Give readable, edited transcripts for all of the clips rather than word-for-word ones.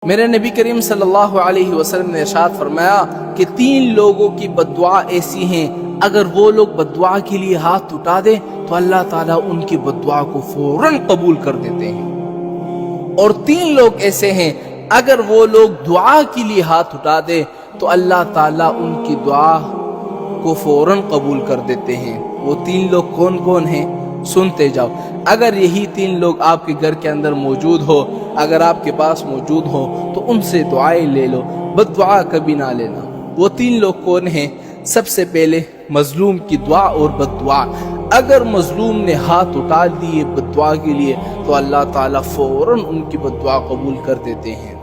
میرے نبی کریم صلی اللہ علیہ وسلم نے ارشاد فرمایا کہ 3 لوگوں کی بددعا ایسی ہیں، اگر وہ لوگ بددعا کے لیے ہاتھ اٹھا دیں تو اللہ تعالیٰ ان کی بددعا کو فوراً قبول کر دیتے ہیں، اور 3 لوگ ایسے ہیں اگر وہ لوگ دعا کے لیے ہاتھ اٹھا دیں تو اللہ تعالیٰ ان کی دعا کو فوراً قبول کر دیتے ہیں۔ وہ 3 لوگ کون کون ہیں؟ سنتے جاؤ۔ اگر یہی 3 لوگ آپ کے گھر کے اندر موجود ہو، اگر آپ کے پاس موجود ہو تو ان سے دعائیں لے لو، بد دعا کبھی نہ لینا۔ وہ 3 لوگ کون ہیں؟ سب سے پہلے مظلوم کی دعا اور بد دعا۔ اگر مظلوم نے ہاتھ اٹھا دیے بد دعا کے لیے تو اللہ تعالیٰ فوراً ان کی بد دعا قبول کر دیتے ہیں۔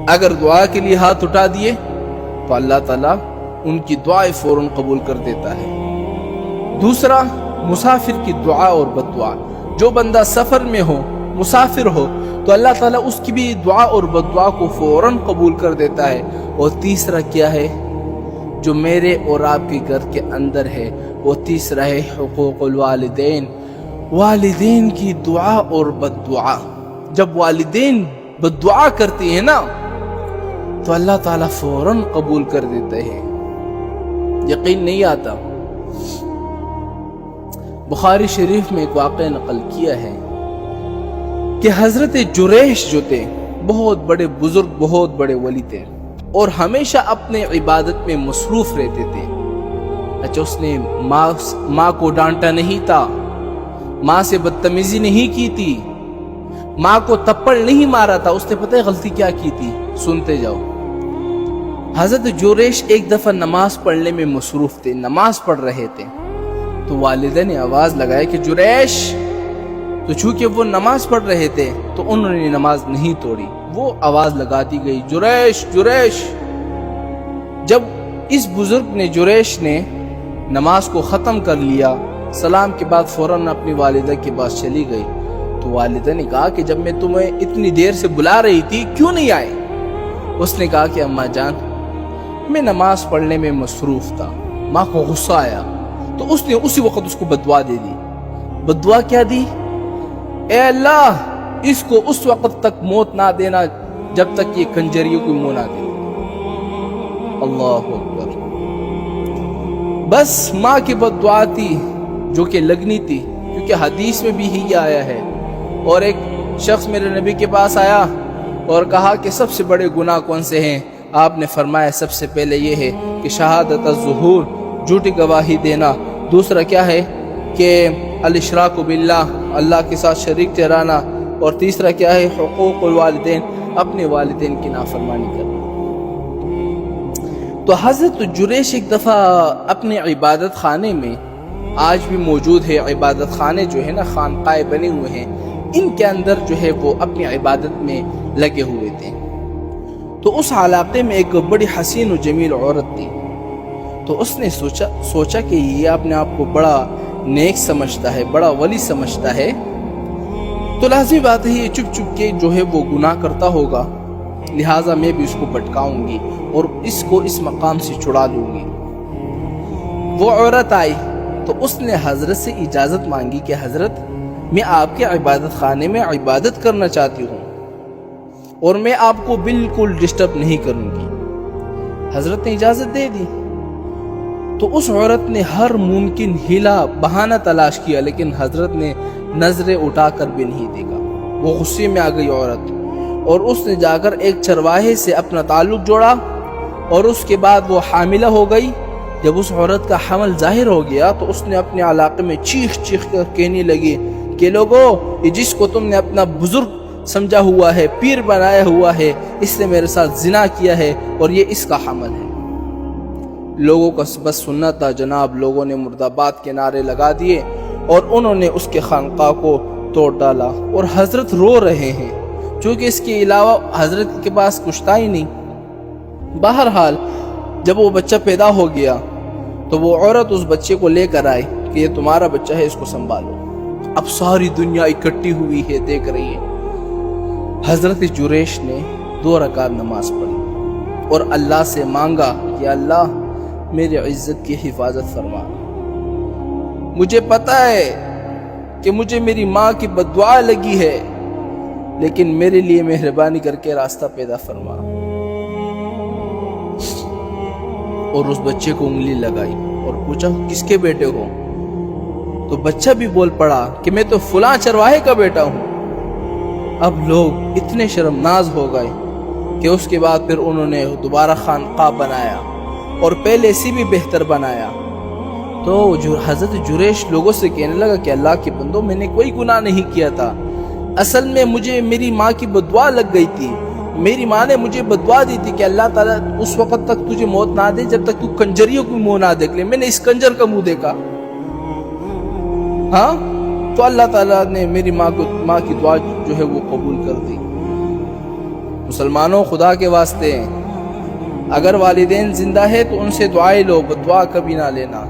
اگر دعا کے لیے ہاتھ اٹھا دیے تو اللہ تعالیٰ ان کی دعائیں فوراً قبول کر دیتا ہے۔ دوسرا، مسافر کی دعا اور بد دعا۔ جو بندہ سفر میں ہو، مسافر ہو، تو اللہ تعالیٰ اس کی بھی دعا اور بد دعا کو فوراً قبول کر دیتا ہے۔ اور تیسرا کیا ہے جو میرے اور آپ کے گھر کے اندر ہے؟ وہ تیسرا ہے حقوق الوالدین، والدین کی دعا اور بد دعا۔ جب والدین بد دعا کرتی ہیں نا تو اللہ تعالیٰ فوراً قبول کر دیتے ہیں۔ یقین نہیں آتا؟ بخاری شریف میں ایک واقعہ نقل کیا ہے کہ حضرت جریش جو تھے بہت بڑے بزرگ، بہت بڑے ولی تھے، اور ہمیشہ اپنے عبادت میں مصروف رہتے تھے۔ اچھا، اس نے ماں کو ڈانٹا نہیں تھا، ماں سے بدتمیزی نہیں کی تھی، ماں کو تپڑ نہیں مارا تھا۔ اس نے پتہ ہے غلطی کیا کی تھی؟ سنتے جاؤ۔ حضرت جریش ایک دفعہ نماز پڑھنے میں مصروف تھے، نماز پڑھ رہے تھے، تو والدہ نے آواز لگایا کہ جریش، تو چونکہ وہ نماز پڑھ رہے تھے تو انہوں نے نماز نہیں توڑی، وہ آواز لگاتی گئی جریش جریش۔ جب اس بزرگ نے، جریش نے نماز کو ختم کر لیا، سلام کے بعد فوراً اپنی والدہ کے پاس چلی گئی، تو والدہ نے کہا کہ جب میں تمہیں اتنی دیر سے بلا رہی تھی کیوں نہیں آئے؟ اس نے کہا کہ اماں جان، میں نماز پڑھنے میں مصروف تھا۔ ماں کو غصہ آیا تو اس نے اسی وقت اس کو بددعا دے دی۔ بددعا کیا دی؟ اے اللہ، اس کو اس وقت تک موت نہ دینا جب تک یہ کنجریوں کو منہ نہ دے۔ اللہ اکبر۔ بس ماں کی بددعا تھی جو کہ لگنی تھی، کیونکہ حدیث میں بھی ہی آیا ہے۔ اور ایک شخص میرے نبی کے پاس آیا اور کہا کہ سب سے بڑے گناہ کون سے ہیں؟ آپ نے فرمایا سب سے پہلے یہ ہے کہ شہادت الظہور، جھوٹی گواہی دینا۔ دوسرا کیا ہے کہ الاشراک باللہ، اللہ کے ساتھ شریک ٹھہرانا۔ اور تیسرا کیا ہے؟ حقوق الوالدین، اپنے والدین کی نافرمانی کرنا۔ تو حضرت جریش ایک دفعہ اپنے عبادت خانے میں، آج بھی موجود ہے عبادت خانے جو ہے نا، خانقاہیں بنے ہوئے ہیں، ان کے اندر جو ہے وہ اپنی عبادت میں لگے ہوئے تھے۔ تو اس علاقے میں ایک بڑی حسین و جمیل عورت تھی، تو اس نے سوچا کہ یہ اپنے آپ کو بڑا نیک سمجھتا ہے، بڑا ولی سمجھتا ہے، تو لازمی بات ہے یہ چپ چپ کے جو ہے وہ گناہ کرتا ہوگا، لہٰذا میں بھی اس کو بھٹکاؤں گی اور اس کو اس مقام سے چھڑا لوں گی۔ وہ عورت آئی تو اس نے حضرت سے اجازت مانگی کہ حضرت، میں آپ کے عبادت خانے میں عبادت کرنا چاہتی ہوں اور میں آپ کو بالکل ڈسٹرب نہیں کروں گی۔ حضرت نے اجازت دے دی۔ تو اس عورت نے ہر ممکن ہیلا بہانہ تلاش کیا، لیکن حضرت نے نظریں اٹھا کر بھی نہیں دیکھا۔ وہ غصے میں آ گئی عورت، اور اس نے جا کر ایک چرواہے سے اپنا تعلق جوڑا، اور اس کے بعد وہ حاملہ ہو گئی۔ جب اس عورت کا حمل ظاہر ہو گیا تو اس نے اپنے علاقے میں چیخ چیخ کر کہنے لگی کہ لوگوں، یہ جس کو تم نے اپنا بزرگ سمجھا ہوا ہے، پیر بنایا ہوا ہے، اس نے میرے ساتھ زنا کیا ہے اور یہ اس کا حمل ہے۔ لوگوں کا بس سننا تھا جناب، لوگوں نے مرد آباد کے نعرے لگا دیے اور انہوں نے اس کے خانقاہ کو توڑ ڈالا، اور حضرت رو رہے ہیں چونکہ اس کے علاوہ حضرت کے پاس کچھ تھا ہی نہیں۔ بہرحال جب وہ بچہ پیدا ہو گیا تو وہ عورت اس بچے کو لے کر آئی کہ یہ تمہارا بچہ ہے، اس کو سنبھالو۔ اب ساری دنیا اکٹھی ہوئی ہے، دیکھ رہی ہے۔ حضرت جریش نے 2 رکعت نماز پڑھی اور اللہ سے مانگا کہ اللہ میری عزت کی حفاظت فرما۔ مجھے پتا ہے کہ مجھے میری ماں کی بددعا لگی ہے، لیکن میرے لیے مہربانی کر کے راستہ پیدا فرما۔ اور اس بچے کو انگلی لگائی اور پوچھا کس کے بیٹے ہو؟ تو بچہ بھی بول پڑا کہ میں تو فلاں چرواہے کا بیٹا ہوں۔ اب لوگ اتنے شرمناز ہو گئے کہ اس کے بعد پھر انہوں نے دوبارہ خانقاہ بنایا اور پہلے سے بھی بہتر بنایا۔ تو حضرت جریش لوگوں سے کہنے لگا کہ اللہ کے بندو، میں نے کوئی گناہ نہیں کیا تھا، اصل میں مجھے میری ماں کی بدعا لگ گئی تھی۔ میری ماں نے مجھے بدعا دی تھی کہ اللہ تعالیٰ اس وقت تک تجھے موت نہ دے جب تک تو کنجریوں کو منہ نہ دیکھ لے۔ میں نے اس کنجر کا منہ دیکھا، ہاں، تو اللہ تعالیٰ نے میری ماں کی دعا جو ہے وہ قبول کر دی۔ مسلمانوں، خدا کے واسطے اگر والدین زندہ ہے تو ان سے دعائیں لو، بدعا کبھی نہ لینا۔